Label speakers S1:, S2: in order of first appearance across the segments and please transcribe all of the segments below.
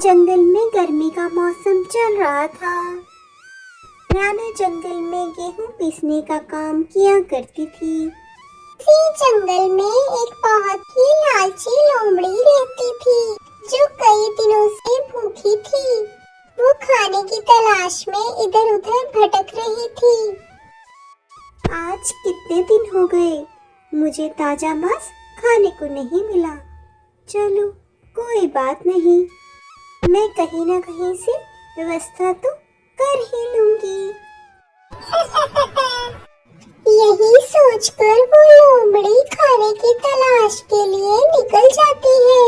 S1: जंगल में गर्मी का मौसम चल रहा था। रानू जंगल में गेहूं पीसने का काम किया करती थी। इसी जंगल में एक बहुत ही लालची लोमड़ी रहती थी, जो कई दिनों से भूखी थी। वो खाने की तलाश में इधर उधर भटक रही थी। आज कितने दिन हो गए, मुझे ताजा मांस खाने को नहीं मिला। चलो कोई बात नहीं, मैं कहीं ना कहीं से व्यवस्था तो कर ही लूंगी। यही सोचकर वो लोमड़ी खाने की तलाश के लिए निकल जाती है।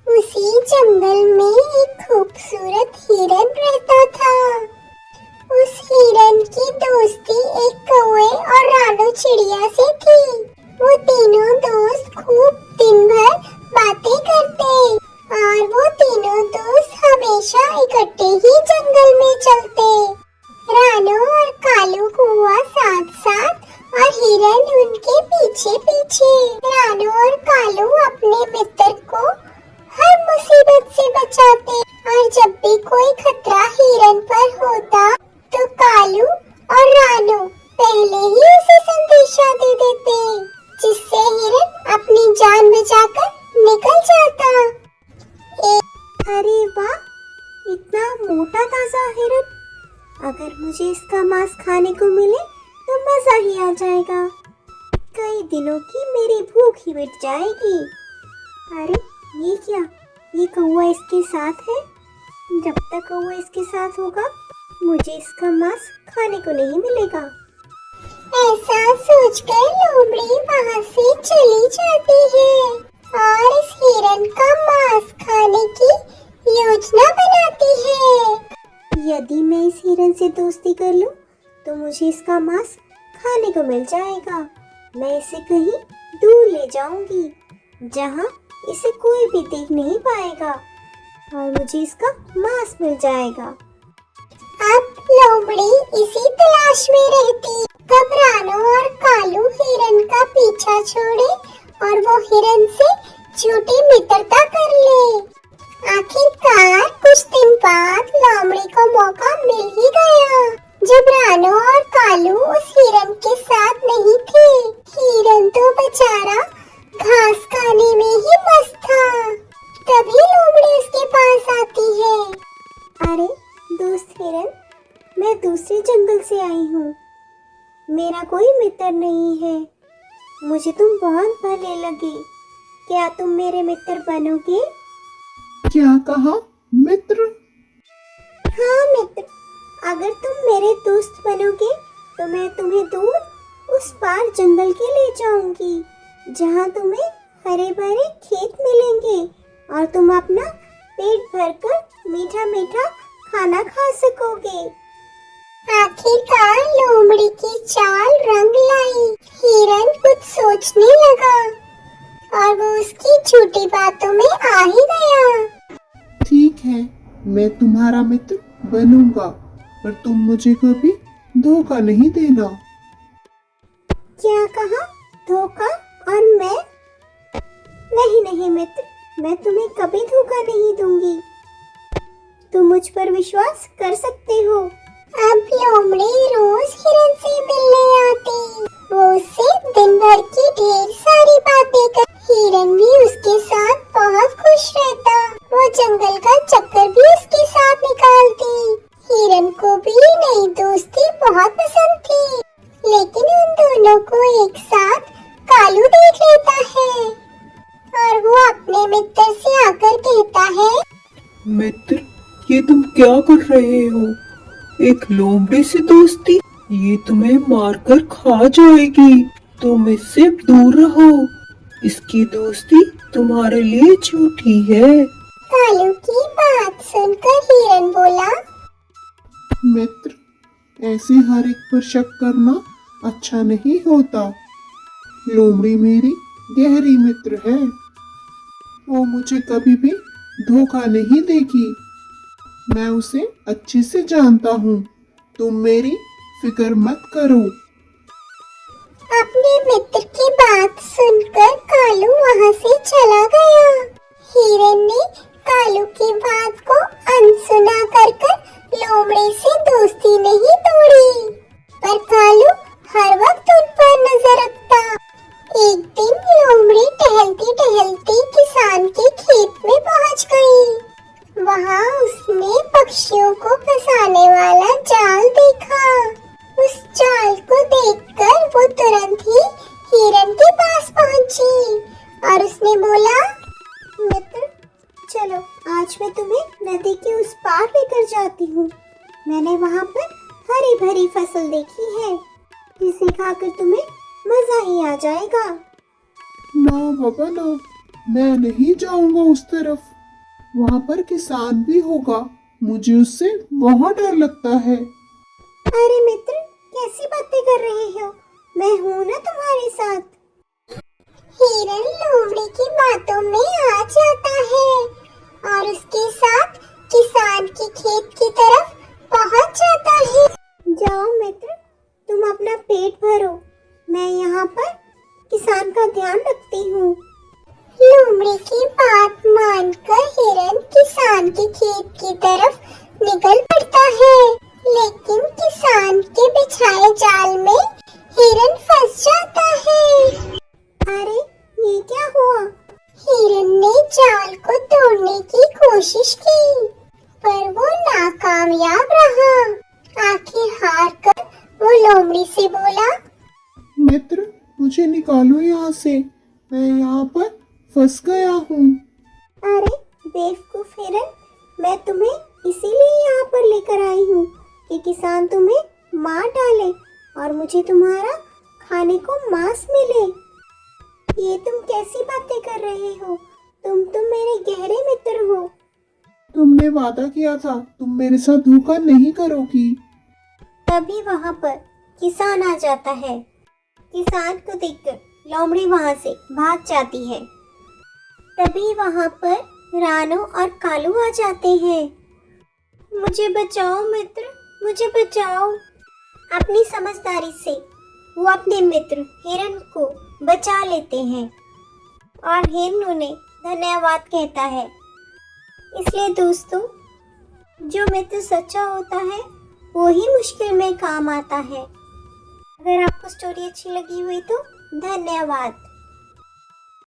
S1: उसी जंगल में एक खूबसूरत हिरन रहता था। उस हिरन की दोस्ती एक कौवे और रानू चिड़िया से थी। वो तीनों दोस्त खूब दिन भर बातें करते और वो तीनों दोस्त हमेशा इकट्ठे ही जंगल में चलते। रानू और कालू हुआ साथ साथ और हिरन उनके पीछे पीछे। रानू और कालू अपने मित्र को हर मुसीबत से बचाते और जब भी कोई खतरा हिरन पर होता तो कालू और रानू पहले ही उसे संदेशा दे देते, जिससे हिरन अपनी जान बचाकर निकल जाता। अरे वाह, इतना मोटा ताजा हिरन! अगर मुझे इसका मांस खाने को मिले तो मजा ही आ जाएगा। कई दिनों की मेरी भूख ही मिट जाएगी। अरे ये क्या, ये कौवा इसके साथ है। जब तक कौवा इसके साथ होगा मुझे इसका मांस खाने को नहीं मिलेगा। ऐसा सोचकर लोमड़ी वहाँ से चली जाती है और इस हिरन का मांस खाने की योजना बनाती है। यदि मैं इस हिरन से दोस्ती कर लूं तो मुझे इसका मांस खाने को मिल जाएगा। मैं इसे कहीं दूर ले जाऊंगी जहाँ इसे कोई भी देख नहीं पाएगा और मुझे इसका मांस मिल जाएगा। अब लोमड़ी इसी तलाश में रहती कब रानू और कालू हिरन का पीछा छोड़े और वो हिरन से झूठी मित्रता कर ले। आखिरकार कुछ दिन बाद लोमड़ी को मौका मिल ही गया, जब रानू और कालू उस हिरन के साथ नहीं थे। हिरन तो बेचारा घास खाने में ही मस्त था। तभी लोमड़ी उसके पास आती है। अरे दोस्त हिरन, मैं दूसरे जंगल से आई हूँ। मेरा कोई मित्र नहीं है। मुझे तुम बहुत भले लगे। क्या तुम मेरे मित्र बनोगे?
S2: क्या कहा? मित्र?
S1: हाँ मित्र, अगर तुम मेरे दोस्त बनोगे तो मैं तुम्हें दूर उस पार जंगल के ले जाऊंगी, जहाँ तुम्हें हरे भरे खेत मिलेंगे और तुम अपना पेट भरकर मीठा मीठा खाना खा सकोगे। आखिरकार लोमड़ी की चाल रंग लाई। हिरन कुछ सोचने लगा और वो उसकी झूठी बातों में आ ही गया।
S2: ठीक है, मैं तुम्हारा मित्र बनूंगा, पर तुम मुझे कभी धोखा नहीं देना।
S1: क्या कहा? धोखा? और मैं? नहीं नहीं मित्र, मैं तुम्हें कभी धोखा नहीं दूंगी। तुम मुझ पर विश्वास कर सकते हो। अब लोमड़ी रोज हिरन से मिलने आती। वो उससे दिन भर की ढेर सारी बातें कर। हिरन भी उसके साथ बहुत खुश रहता। वो जंगल का चक्कर भी उसके साथ निकालती। हिरन को भी नई दोस्ती बहुत पसंद थी, लेकिन उन दोनों को एक साथ कालू देख लेता है और वो अपने मित्र से आकर कहता है,
S2: मित्र, ये तुम क्या कर रहे हो? एक लोमड़ी से दोस्ती? ये तुम्हें मारकर खा जाएगी। तुम इससे दूर रहो। इसकी दोस्ती तुम्हारे लिए झूठी है।
S1: कालू की बात सुनकर हिरन बोला,
S2: मित्र, ऐसे हर एक पर शक करना अच्छा नहीं होता। लोमड़ी मेरी गहरी मित्र है। वो मुझे कभी भी धोखा नहीं देगी। मैं उसे अच्छे से जानता हूँ। तुम मेरी फिक्र मत करो।
S1: अपने मित्र की बात सुनकर कालू वहाँ से चला गया। हिरन ने कालू की बात को अनसुना कर लोमड़ी से दोस्ती नहीं तोड़ी, पर कालू हर वक्त उन पर नजर रखता। एक दिन लोमड़ी टहलती टहलती किसान के खेत में पहुंच गई। वहां उसने पक्षियों को फंसाने वाला जाल देखा। उस जाल को देखकर वो तुरंत ही हिरन के पास पहुंची और उसने बोला, मित्र चलो आज मैं तुम्हें नदी के उस पार लेकर जाती हूँ। मैंने वहाँ पर हरी भरी फसल देखी है, जिसे खाकर तुम्हें मजा ही आ जाएगा।
S2: ना बाबा ना, मैं नहीं जाऊंगा उस तरफ। वहाँ पर किसान भी होगा, मुझे उससे बहुत डर लगता है।
S1: अरे मित्र कैसी बातें कर रहे हो, मैं हूँ ना तुम्हारे साथ। हिरन लोमड़ी की बातों में आ जाता है और उसके साथ किसान के खेत की तरफ पहुंच जाता है। जाओ मित्र तुम अपना पेट भरो, मैं यहाँ पर किसान का ध्यान रखती हूँ। लोमड़ी की बात मानकर हिरन किसान के खेत की तरफ निकल पड़ता है, लेकिन किसान के बिछाए जाल में हिरन फंस जाता है। अरे ये क्या हुआ? हिरन ने जाल को तोड़ने की कोशिश की, पर वो नाकामयाब रहा। आखिर हार कर वो लोमड़ी से बोला,
S2: मित्र मुझे निकालो यहाँ से, मैं यहाँ पर फंस गया हूँ।
S1: अरे बेवकूफ हिरन, मैं तुम्हें इसीलिए यहाँ पर लेकर आई हूँ कि किसान तुम्हें मार डाले और मुझे तुम्हारा खाने को मांस मिले। ये तुम कैसी बातें कर रहे हो? तुम मेरे गहरे मित्र हो।
S2: तुमने वादा किया था तुम मेरे साथ धोखा नहीं करोगी।
S1: तभी वहाँ पर किसान आ जाता है। किसान को देखकर लोमड़ी वहाँ से भाग जाती है। तभी वहाँ पर रानू और कालू आ जाते हैं। मुझे बचाओ मित्र, मुझे बचाओ। अपनी समझदारी से वो अपने मित्र हिरन को बचा लेते हैं और हिरन उन्हें धन्यवाद कहता है। इसलिए दोस्तों, जो मित्र सच्चा होता है वो ही मुश्किल में काम आता है। अगर आपको स्टोरी अच्छी लगी हुई तो धन्यवाद।